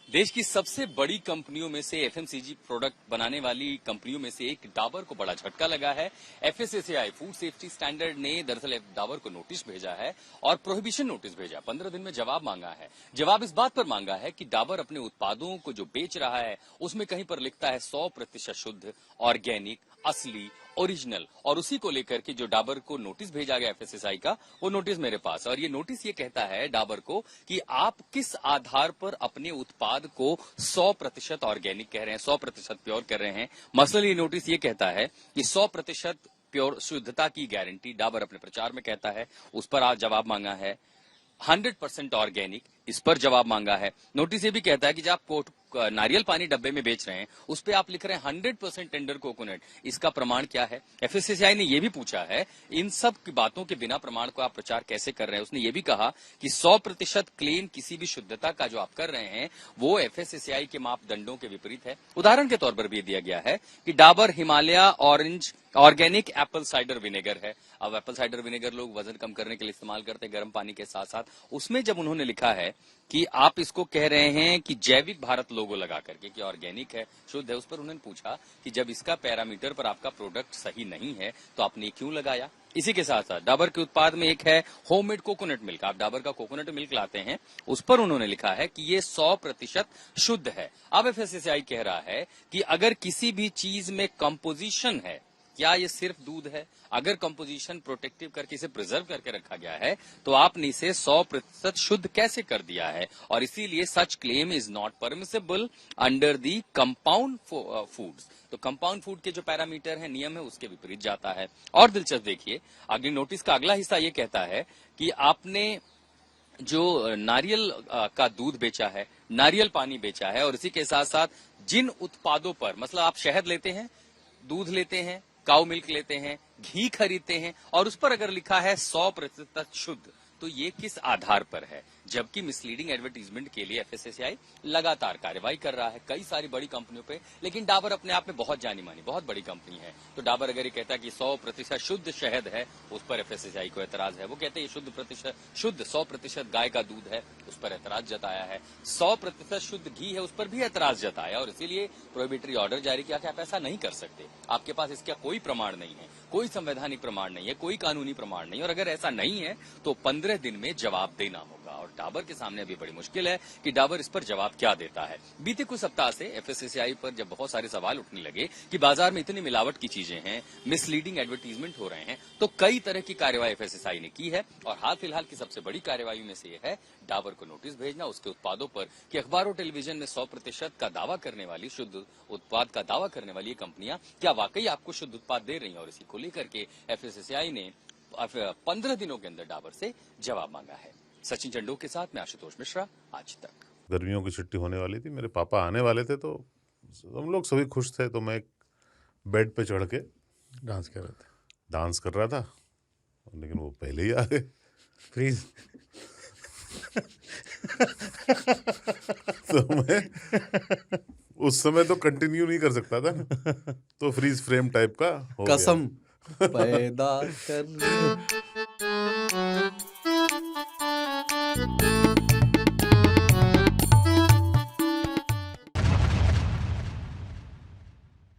देश की सबसे बड़ी कंपनियों में से एफएमसीजी प्रोडक्ट बनाने वाली कंपनियों में से एक डाबर को बड़ा झटका लगा है। एफएसएसएआई फूड सेफ्टी स्टैंडर्ड ने दरअसल डाबर को नोटिस भेजा है और प्रोहिबिशन नोटिस भेजा। 15 दिन में जवाब मांगा है। जवाब इस बात पर मांगा है कि डाबर अपने उत्पादों को जो बेच रहा है उसमें कहीं पर लिखता है 100% शुद्ध, ऑर्गेनिक, असली, ओरिजिनल, और उसी को लेकर के जो डाबर को नोटिस भेजा गया एफएसएसएआई का, वो नोटिस मेरे पास, और ये नोटिस ये कहता है डाबर को कि आप किस आधार पर अपने उत्पाद को 100% ऑर्गेनिक कह रहे हैं, 100% प्योर कर रहे हैं। मसलन ये नोटिस ये कहता है कि 100% प्योर शुद्धता की गारंटी डाबर अपने प्रचार में कहता है, उस पर आज जवाब मांगा है। 100% ऑर्गेनिक, इस पर जवाब मांगा है। नोटिस ये भी कहता है कि जब आप नारियल पानी डब्बे में बेच रहे हैं उस पे आप लिख रहे हैं 100% टेंडर कोकोनट, इसका प्रमाण क्या है? एफएसएसएआई ने ये भी पूछा है, इन सब की बातों के बिना प्रमाण को आप प्रचार कैसे कर रहे हैं? उसने ये भी कहा कि 100% क्लेम किसी भी शुद्धता का जो आप कर रहे हैं वो एफएसएसएआई के मापदंडों के विपरीत है। उदाहरण के तौर पर भी दिया गया है कि Dabur Himalaya orange organic Apple cider vinegar है। अब एप्पल साइडर विनेगर लोग वजन कम करने के लिए इस्तेमाल करते हैं गर्म पानी के साथ साथ। उसमें जब उन्होंने लिखा है कि आप इसको कह रहे हैं कि जैविक भारत लोगो लगा करके कि ऑर्गेनिक है, शुद्ध है, उस पर उन्होंने पूछा कि जब इसका पैरामीटर पर आपका प्रोडक्ट सही नहीं है तो आपने क्यों लगाया? इसी के साथ साथ डाबर के उत्पाद में एक है होममेड कोकोनट मिल्क। आप डाबर का कोकोनट मिल्क लाते हैं, उस पर उन्होंने लिखा है कि ये 100% शुद्ध है। अब एफएसएसएआई कह रहा है कि अगर किसी भी चीज में कंपोजिशन है, क्या ये सिर्फ दूध है? अगर कंपोजिशन प्रोटेक्टिव करके इसे प्रिजर्व करके रखा गया है तो आपने इसे 100% शुद्ध कैसे कर दिया है? और इसीलिए such claim is not permissible under the compound foods. तो कंपाउंड फूड के जो पैरामीटर है, नियम है, उसके विपरीत जाता है। और दिलचस्प देखिए, अगली नोटिस का अगला हिस्सा ये कहता है कि आपने जो नारियल का दूध बेचा है, नारियल पानी बेचा है, और इसी के साथ साथ जिन उत्पादों पर, मतलब आप शहद लेते हैं, दूध लेते हैं, काउ मिल्क लेते हैं, घी खरीदते हैं, और उस पर अगर लिखा है 100% शुद्ध, तो ये किस आधार पर है? जबकि मिसलीडिंग एडवर्टीजमेंट के लिए एफएसएसएआई लगातार कार्रवाई कर रहा है कई सारी बड़ी कंपनियों पे, लेकिन डाबर अपने आप में बहुत जानी मानी, बहुत बड़ी कंपनी है। तो डाबर अगर ये कहता है कि 100% शुद्ध शहद है, उस पर एफएसएसएआई को एतराज है। वो कहते हैं शुद्ध 100% गाय का दूध है, उस पर एतराज जताया है। 100% शुद्ध घी है, उस पर भी एतराज जताया, और इसीलिए प्रोहिबिटरी ऑर्डर जारी किया कि आप ऐसा नहीं कर सकते, आपके पास इसका कोई प्रमाण नहीं है, कोई संवैधानिक प्रमाण नहीं है, कोई कानूनी प्रमाण नहीं, और अगर ऐसा नहीं है तो 15 दिन में जवाब देना होगा। और डाबर के सामने अभी बड़ी मुश्किल है कि डाबर इस पर जवाब क्या देता है। बीते कुछ सप्ताह से एफएसएसएआई पर जब बहुत सारे सवाल उठने लगे कि बाजार में इतनी मिलावट की चीजें हैं, मिसलीडिंग एडवर्टीजमेंट हो रहे हैं, तो कई तरह की कार्रवाई एफएसएसएआई ने की है। और हाल फिलहाल की सबसे बड़ी कार्रवाई में से यह है डाबर को नोटिस भेजना उसके उत्पादों पर कि अखबार और टेलीविजन में 100% का दावा करने वाली, शुद्ध उत्पाद का दावा करने वाली ये कंपनियां क्या वाकई आपको शुद्ध उत्पाद दे रही हैं? और इसी को लेकर के एफएसएसएआई ने 15 दिनों के अंदर डाबर से जवाब मांगा है। सचिन चंडो के साथ मैं आशुतोष मिश्रा, आज तक। गर्मियों की छुट्टी होने वाली थी, मेरे पापा आने वाले थे, तो हम लोग सभी खुश थे। तो मैं एक बेड पे चढ़ के डांस कर रहा था, लेकिन वो पहले ही आ गए। फ्रीज। तो मैं उस समय तो कंटिन्यू नहीं कर सकता था ना, तो फ्रीज फ्रेम टाइप का हो गया। कसम पैदा कर